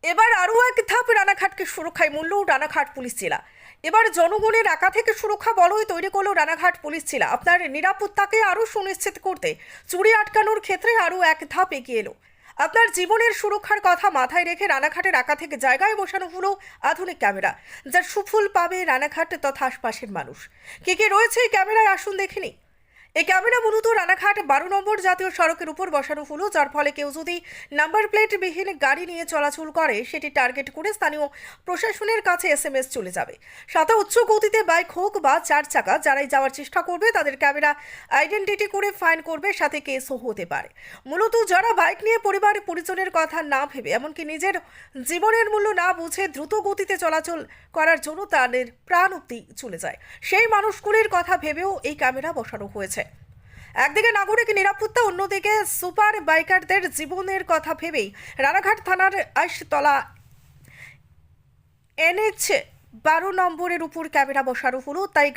এবার আরও এক ধাপ রানাঘাটকে সুরক্ষায় মূল্য রানাঘাট পুলিশ জেলা। এবার জনগণের একা থেকে সুরক্ষা বলয় তৈরি করলো রানাঘাট পুলিশ জেলা। আপনার নিরাপত্তাকে আরও সুনিশ্চিত করতে চুরি আটকানোর ক্ষেত্রে আরও এক ধাপ এগিয়ে এলো। আপনার জীবনের সুরক্ষার কথা মাথায় রেখে রানাঘাটের একা থেকে জায়গায় বসানো হলো আধুনিক ক্যামেরা, যার সুফল পাবে রানাঘাট তথা আশপাশের মানুষ। কি কি রয়েছে এই ক্যামেরায় আসুন দেখে নিই। এই ক্যামেরা মূলত রানাঘাট 12 নম্বর জাতীয় সড়কের উপর বসানো হলো, যার ফলে কেউ যদি নাম্বার প্লেট বিহীন গাড়ি নিয়ে চলাচল করে সেটি টার্গেট করে স্থানীয় প্রশাসনের কাছে SMS চলে যাবে। সাথে উচ্চ গতিতে বাইক হোক বা চার চাকা যারাই যাওয়ার চেষ্টা করবে তাদের ক্যামেরা আইডেন্টিটি করে ফাইন করবে, সাথে কেসও হতে পারে। মূলত যারা বাইক নিয়ে পরিবার পরিজনের কথা না ভেবে এমনকি নিজের জীবনের মূল্য না বুঝে দ্রুত গতিতে চলাচল করার জন্য তাদের প্রাণ অবধি চলে যায়, সেই মানুষগুলির কথা ভেবেও এই ক্যামেরা বসানো হয়েছে। একদিকে নাগরিক নিরাপত্তা, অন্যদিকে সুপার বাইকারদের জীবনের কথা ভেবেই রানাঘাট থানার আইশতলা NH 12 নম্বরের উপর ক্যামেরা বসানো হলো। তাই